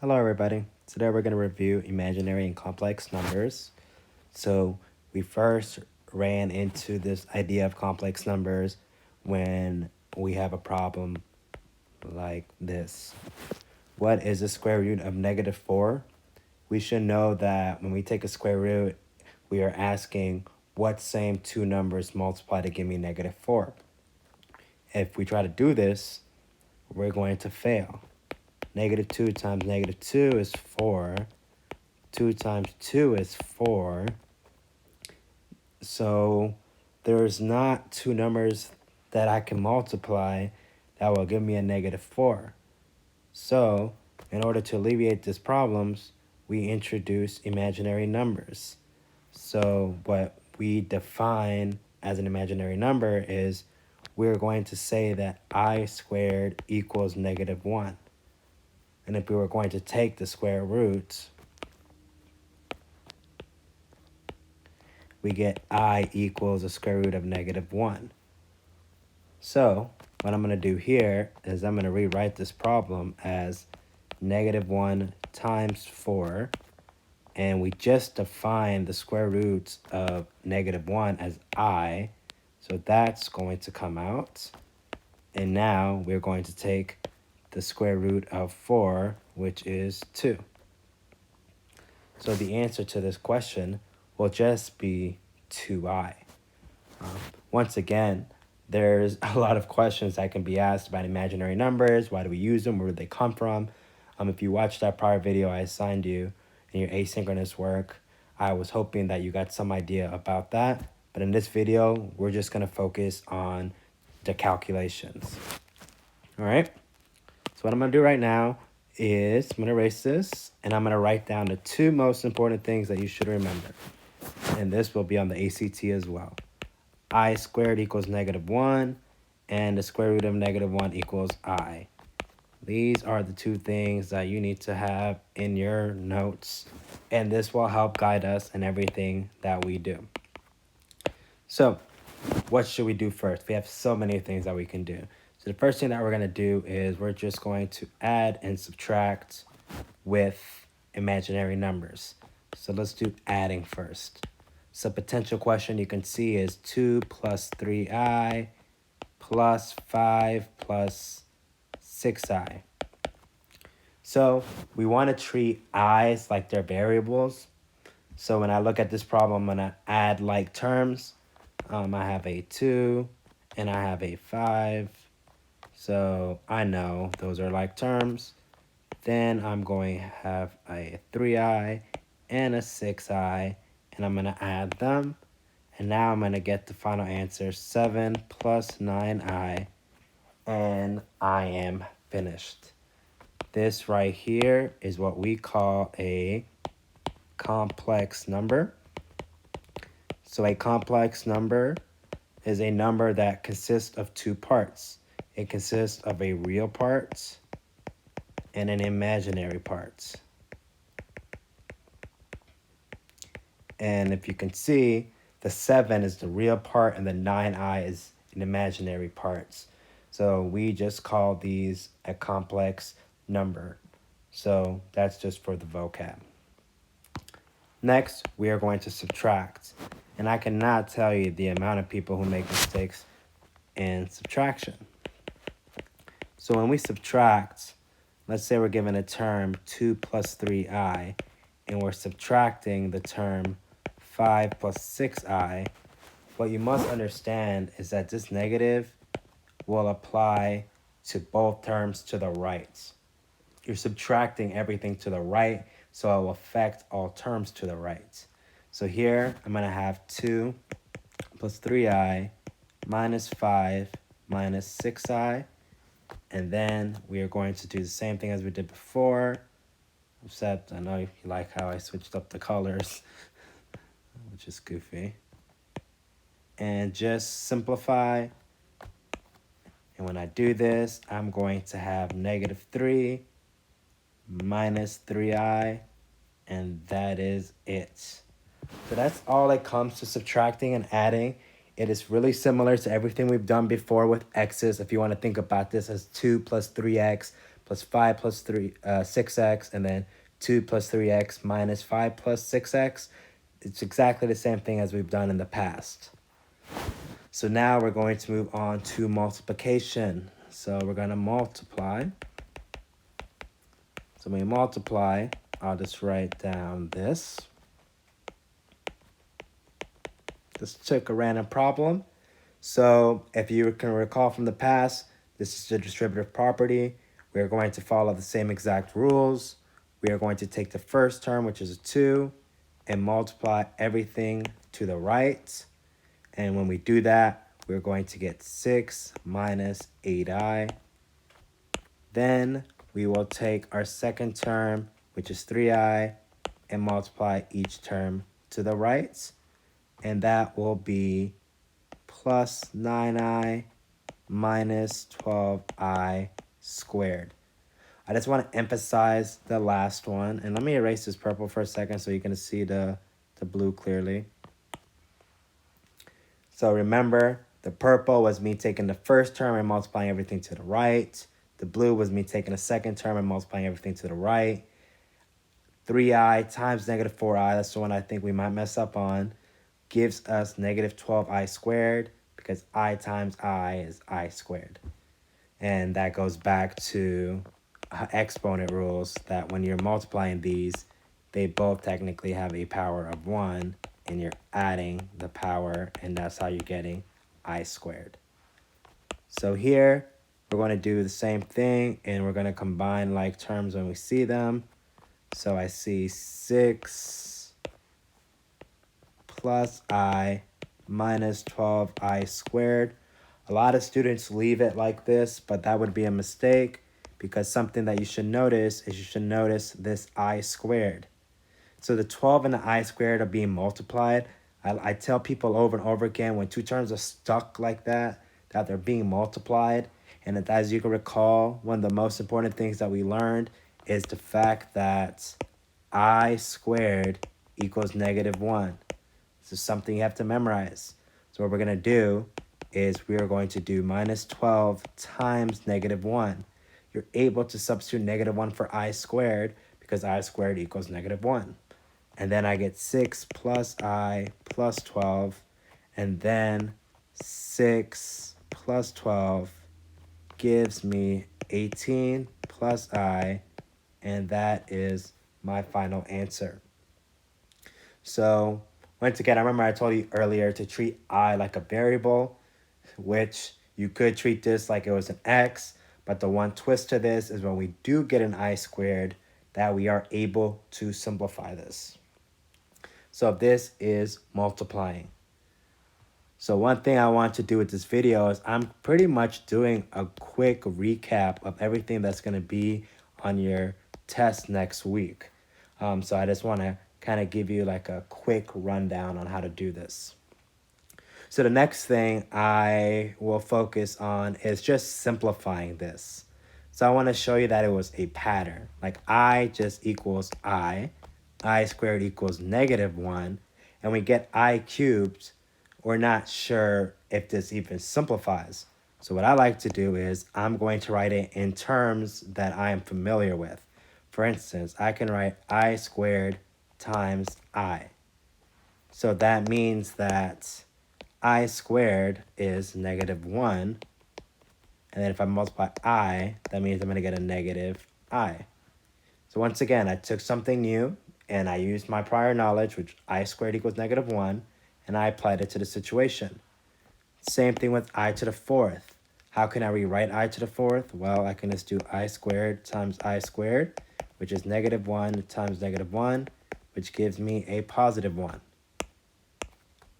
Hello everybody. Today we're going to review imaginary and complex numbers. So we first ran into this idea of complex numbers when we have a problem like this. What is the square root of -4? We should know that when we take a square root, we are asking what same two numbers multiply to give me -4. If we try to do this, we're going to fail. -2 times -2 is 4. 2 times 2 is 4. So there's not two numbers that I can multiply that will give me a -4. So in order to alleviate these problems, we introduce imaginary numbers. So what we define as an imaginary number is we're going to say that I squared equals -1. And if we were going to take the square root, we get I equals the square root of -1. So what I'm going to do here is I'm going to rewrite this problem as -1 times 4. And we just defined the square roots of -1 as I. So that's going to come out. And now we're going to take the square root of 4, which is 2. So the answer to this question will just be 2i. Once again, there's a lot of questions that can be asked about imaginary numbers. Why do we use them? Where do they come from? If you watched that prior video I assigned you in your asynchronous work, I was hoping that you got some idea about that. But in this video, we're just going to focus on the calculations. All right. So what I'm going to do right now is I'm going to erase this, and I'm going to write down the two most important things that you should remember. And this will be on the ACT as well. I squared equals -1, and the square root of -1 equals I. These are the two things that you need to have in your notes, and this will help guide us in everything that we do. So what should we do first? We have so many things that we can do. So the first thing that we're going to do is we're just going to add and subtract with imaginary numbers. So let's do adding first. So potential question you can see is 2 plus 3i plus 5 plus 6i. So we want to treat i's like they're variables. So when I look at this problem, I'm going to add like terms. I have a 2 and I have a 5. So I know those are like terms. Then I'm going to have a 3i and a 6i, and I'm going to add them. And now I'm going to get the final answer, 7 plus 9i, and I am finished. This right here is what we call a complex number. So a complex number is a number that consists of two parts. It consists of a real part and an imaginary part. And if you can see, the 7 is the real part and the 9i is an imaginary parts. So we just call these a complex number. So that's just for the vocab. Next, we are going to subtract. And I cannot tell you the amount of people who make mistakes in subtraction. So when we subtract, let's say we're given a term 2 plus 3i, and we're subtracting the term 5 plus 6i, what you must understand is that this negative will apply to both terms to the right. You're subtracting everything to the right, so it will affect all terms to the right. So here, I'm going to have 2 plus 3i minus 5 minus 6i. And then we are going to do the same thing as we did before, except I know you like how I switched up the colors, which is goofy. And just simplify. And when I do this, I'm going to have -3 minus 3i, and that is it. So that's all it comes to subtracting and adding. It is really similar to everything we've done before with x's. If you want to think about this as 2 plus 3x plus 5 plus 6x, and then 2 plus 3x minus 5 plus 6x. It's exactly the same thing as we've done in the past. So now we're going to move on to multiplication. So we're going to multiply. So when we multiply, I'll just write down this. This took a random problem. So if you can recall from the past, this is the distributive property. We are going to follow the same exact rules. We are going to take the first term, which is a 2, and multiply everything to the right. And when we do that, we're going to get 6 minus 8i. Then we will take our second term, which is 3i, and multiply each term to the right. And that will be plus 9i minus 12i squared. I just want to emphasize the last one. And let me erase this purple for a second so you can see the blue clearly. So remember, the purple was me taking the first term and multiplying everything to the right. The blue was me taking the second term and multiplying everything to the right. 3i times negative 4i, that's the one I think we might mess up on, gives us negative 12i squared, because I times I is I squared. And that goes back to exponent rules, that when you're multiplying these, they both technically have a power of 1, and you're adding the power, and that's how you're getting I squared. So here, we're going to do the same thing, and we're going to combine like terms when we see them. So I see 6 plus I minus 12i squared. A lot of students leave it like this, but that would be a mistake, because something that you should notice is you should notice this I squared. So the 12 and the I squared are being multiplied. I tell people over and over again, when two terms are stuck like that they're being multiplied. And as you can recall, one of the most important things that we learned is the fact that I squared equals negative 1. This is something you have to memorize. So what we're going to do is we are going to do minus 12 times negative 1. You're able to substitute negative 1 for I squared, because I squared equals negative 1. And then I get 6 plus I plus 12, and then 6 plus 12 gives me 18 plus I, and that is my final answer. So once again, I remember I told you earlier to treat I like a variable, which you could treat this like it was an x, but the one twist to this is when we do get an I squared, that we are able to simplify this. So this is multiplying. So one thing I want to do with this video is I'm pretty much doing a quick recap of everything that's going to be on your test next week. So I just want to kind of give you like a quick rundown on how to do this. So the next thing I will focus on is just simplifying this. So I want to show you that it was a pattern. Like I just equals I squared equals negative 1, and we get I cubed. We're not sure if this even simplifies. So what I like to do is I'm going to write it in terms that I am familiar with. For instance, I can write I squared times I. So that means that I squared is negative 1. And then if I multiply I, that means I'm going to get a negative I. So once again, I took something new, and I used my prior knowledge, which I squared equals negative 1, and I applied it to the situation. Same thing with I to the 4th. How can I rewrite I to the 4th? Well, I can just do I squared times I squared, which is negative 1 times negative 1, which gives me a positive 1.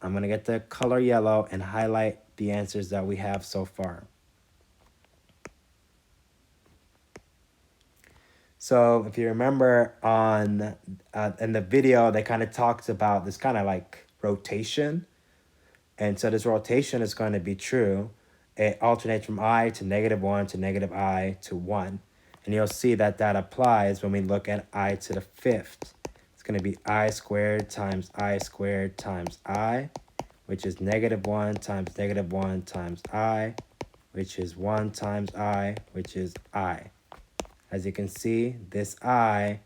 I'm going to get the color yellow and highlight the answers that we have so far. So if you remember on in the video, they kind of talked about this kind of like rotation. And so this rotation is going to be true. It alternates from I to negative 1 to negative I to 1. And you'll see that that applies when we look at I to the 5th. It's going to be I squared times I, which is negative 1 times negative 1 times I, which is 1 times I, which is I. As you can see, this I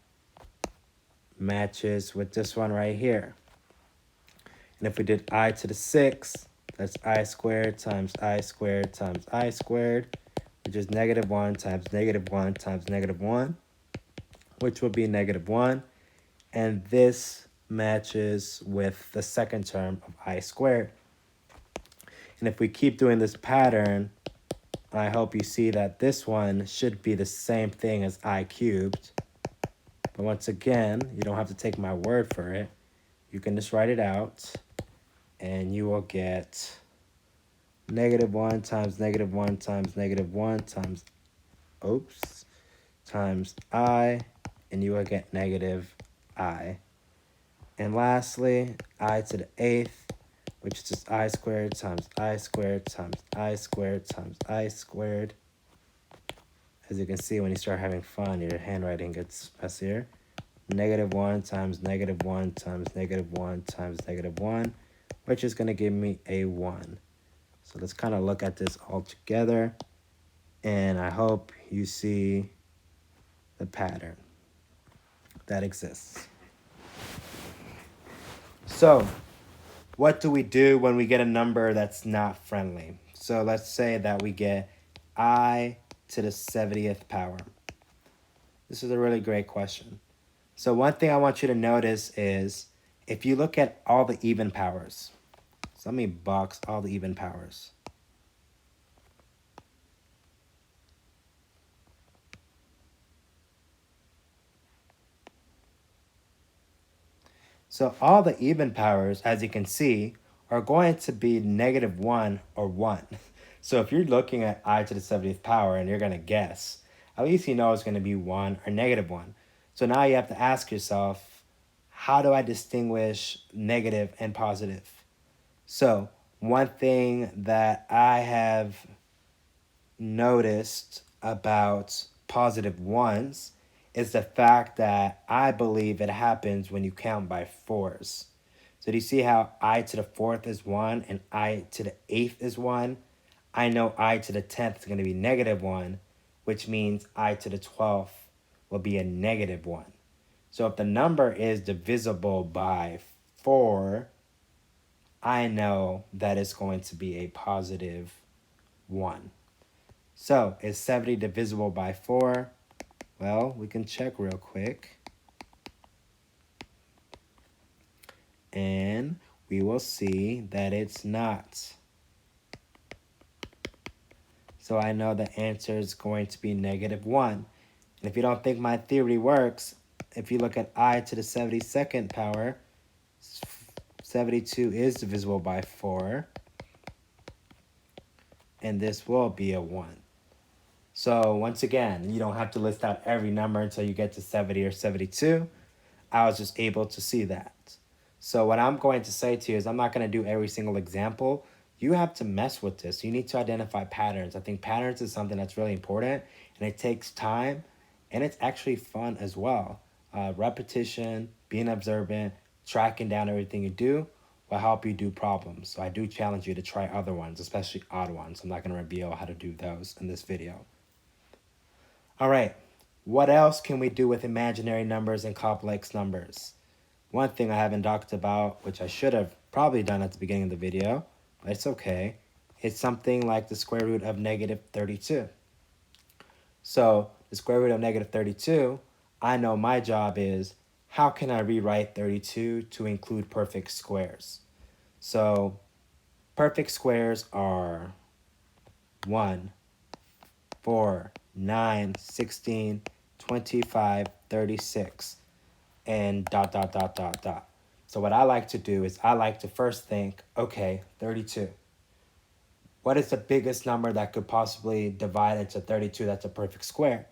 matches with this one right here. And if we did I to the 6, that's I squared times I squared times I squared, which is -1 times -1 times -1, which will be -1. And this matches with the second term of I squared. And if we keep doing this pattern, I hope you see that this one should be the same thing as I cubed. But once again, you don't have to take my word for it. You can just write it out, and you will get -1 times -1 times -1 times, times I, and you will get -I. And lastly, I to the 8th, which is just I squared times I squared times I squared times I squared. As you can see, when you start having fun, your handwriting gets messier. -1 times -1 times -1 times -1, which is going to give me a 1. So let's kind of look at this all together, and I hope you see the pattern that exists. So what do we do when we get a number that's not friendly? So let's say that we get I to the 70th power. This is a really great question. So one thing I want you to notice is if you look at all the even powers, so let me box all the even powers. So all the even powers, as you can see, are going to be -1 or 1. So if you're looking at I to the 70th power and you're going to guess, at least you know it's going to be 1 or -1. So now you have to ask yourself, how do I distinguish negative and positive? So one thing that I have noticed about positive ones is the fact that I believe it happens when you count by fours. So do you see how I to the 4th is 1 and I to the 8th is 1? I know I to the 10th is going to be -1, which means I to the 12th will be a -1. So if the number is divisible by 4, I know that it's going to be a positive 1. So is 70 divisible by 4? Well, we can check real quick. And we will see that it's not. So I know the answer is going to be -1. And if you don't think my theory works, if you look at I to the 72nd power, 72 is divisible by 4. And this will be a 1. So once again, you don't have to list out every number until you get to 70 or 72. I was just able to see that. So what I'm going to say to you is I'm not going to do every single example. You have to mess with this. You need to identify patterns. I think patterns is something that's really important, and it takes time, and it's actually fun as well. Repetition, being observant, tracking down everything you do will help you do problems. So I do challenge you to try other ones, especially odd ones. I'm not going to reveal how to do those in this video. All right, what else can we do with imaginary numbers and complex numbers? One thing I haven't talked about, which I should have probably done at the beginning of the video, but it's okay. It's something like the square root of -32. So the square root of -32, I know my job is how can I rewrite 32 to include perfect squares? So perfect squares are 1, 4, 9, 16, 25, 36. And ... So what I like to do is I like to first think, okay, 32. What is the biggest number that could possibly divide into 32 that's a perfect square?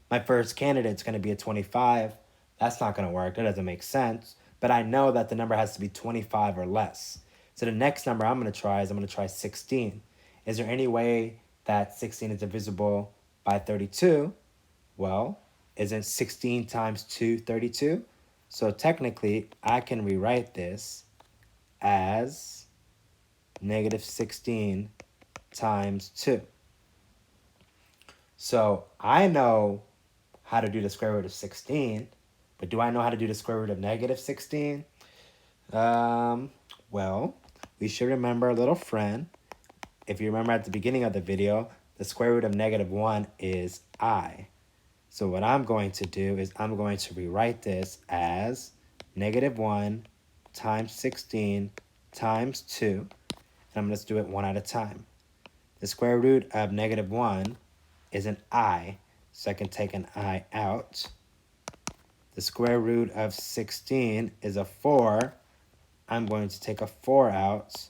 My first candidate is going to be a 25. That's not going to work. That doesn't make sense. But I know that the number has to be 25 or less. So the next number I'm going to try is I'm going to try 16. Is there any way that 16 is divisible by 32? Well, isn't 16 times 2 32? So technically, I can rewrite this as -16 times 2. So I know how to do the square root of 16, but do I know how to do the square root of negative 16? Well, we should remember a little friend. If you remember at the beginning of the video, the square root of negative 1 is I. So what I'm going to do is I'm going to rewrite this as negative 1 times 16 times 2. And I'm going to do it one at a time. The square root of negative 1 is an I, so I can take an I out. The square root of 16 is a 4. I'm going to take a 4 out.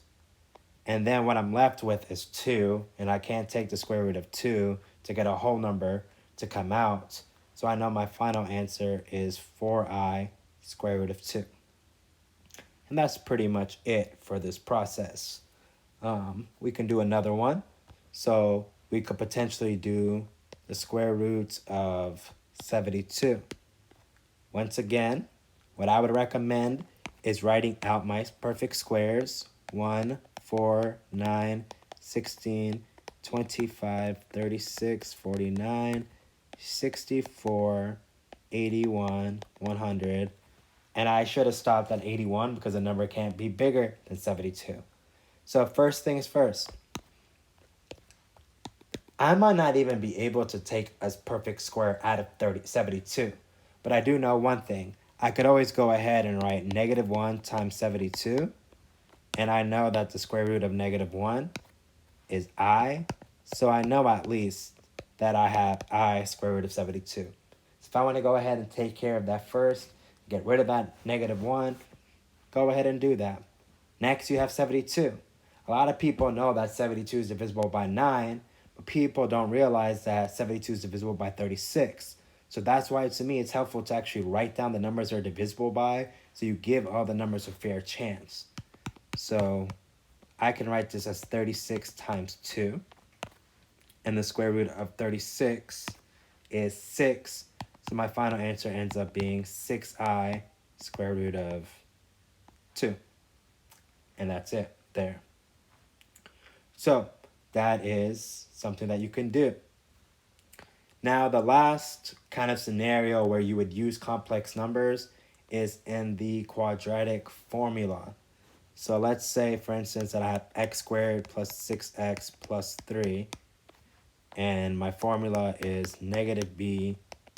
And then what I'm left with is 2, and I can't take the square root of 2 to get a whole number to come out. So I know my final answer is 4i square root of 2. And that's pretty much it for this process. We can do another one. So we could potentially do the square root of 72. Once again, what I would recommend is writing out my perfect squares. 1, 4, 9, 16, 25, 36, 49, 64, 81, 100. And I should have stopped at 81 because the number can't be bigger than 72. So first things first, I might not even be able to take a perfect square out of 72. But I do know one thing. I could always go ahead and write negative 1 times 72. And I know that the square root of negative 1 is I. So I know at least that I have I square root of 72. So if I want to go ahead and take care of that first, get rid of that negative 1, go ahead and do that. Next, you have 72. A lot of people know that 72 is divisible by 9, but people don't realize that 72 is divisible by 36. So that's why, to me, it's helpful to actually write down the numbers they're divisible by, so you give all the numbers a fair chance. So I can write this as 36 times 2. And the square root of 36 is 6. So my final answer ends up being 6i square root of 2. And that's it there. So that is something that you can do. Now, the last kind of scenario where you would use complex numbers is in the quadratic formula. So let's say, for instance, that I have x squared plus 6x plus 3. And my formula is negative b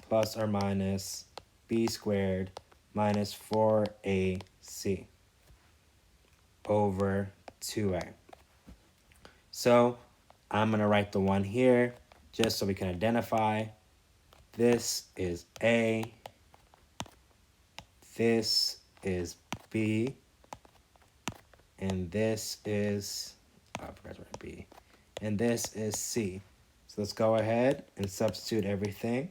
plus or minus b squared minus 4ac over 2a. So I'm going to write the 1 here just so we can identify. This is A. This is B. And this is, I forgot to write B. And this is C. So let's go ahead and substitute everything.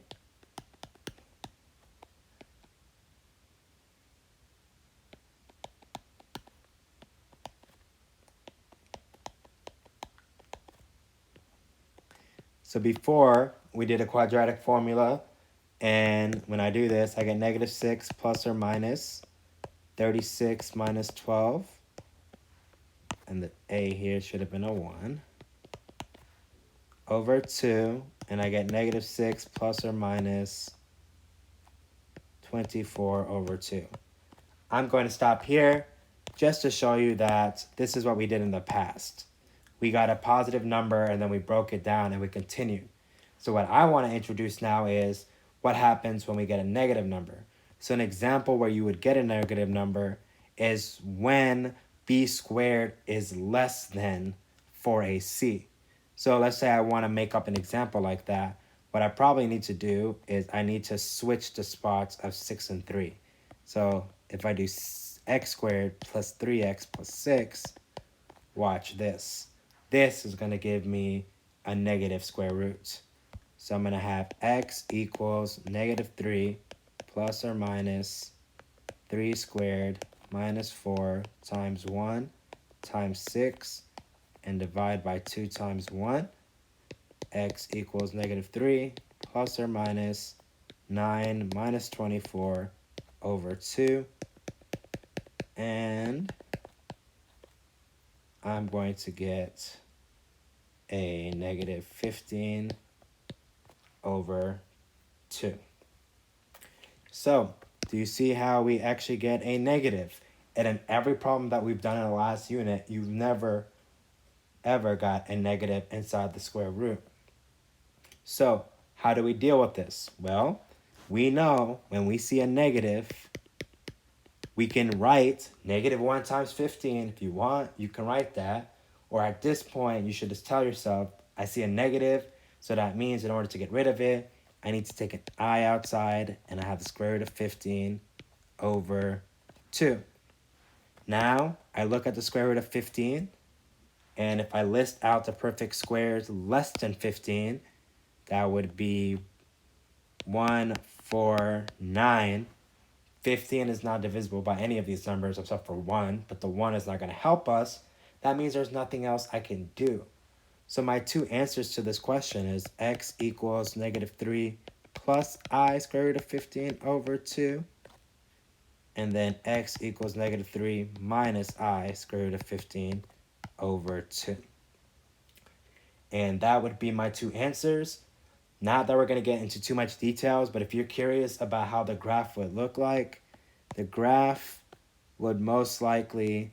So before, we did a quadratic formula, and when I do this, I get negative 6 plus or minus 36 minus 12, and the a here should have been a 1, over 2, and I get negative 6 plus or minus 24 over 2. I'm going to stop here just to show you that this is what we did in the past. We got a positive number and then we broke it down and we continued. So what I want to introduce now is what happens when we get a negative number. So an example where you would get a negative number is when b squared is less than 4ac. So let's say I want to make up an example like that. What I probably need to do is I need to switch the spots of 6 and 3. So if I do x squared plus 3x plus 6, watch this. This is going to give me a negative square root. So I'm going to have x equals negative 3 plus or minus 3 squared minus 4 times 1 times 6 and divide by 2 times 1. X equals negative 3 plus or minus 9 minus 24 over 2. And I'm going to get a negative 15 over 2. So, do you see how we actually get a negative? And in every problem that we've done in the last unit, you've never ever got a negative inside the square root. So, how do we deal with this? Well, we know when we see a negative, we can write negative 1 times 15. If you want, you can write that. Or at this point, you should just tell yourself, I see a negative, so that means in order to get rid of it, I need to take an I outside, and I have the square root of 15 over 2. Now, I look at the square root of 15, and if I list out the perfect squares less than 15, that would be 1, 4, 9. 15 is not divisible by any of these numbers except for 1, but the 1 is not going to help us. That means there's nothing else I can do. So my two answers to this question is x equals negative 3 plus I square root of 15 over 2. And then x equals negative 3 minus I square root of 15 over 2. And that would be my two answers. Not that we're going to get into too much details, but if you're curious about how the graph would look like, the graph would most likely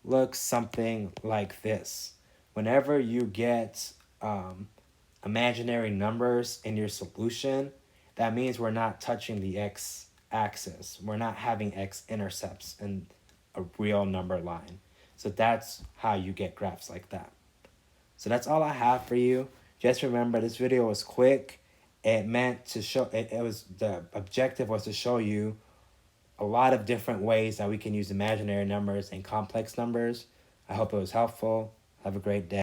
look something like this. Whenever you get imaginary numbers in your solution, that means we're not touching the x-axis. We're not having x-intercepts in a real number line. So that's how you get graphs like that. So that's all I have for you. Just remember, this video was quick. It meant to show, it was, the objective was to show you a lot of different ways that we can use imaginary numbers and complex numbers. I hope it was helpful. Have a great day.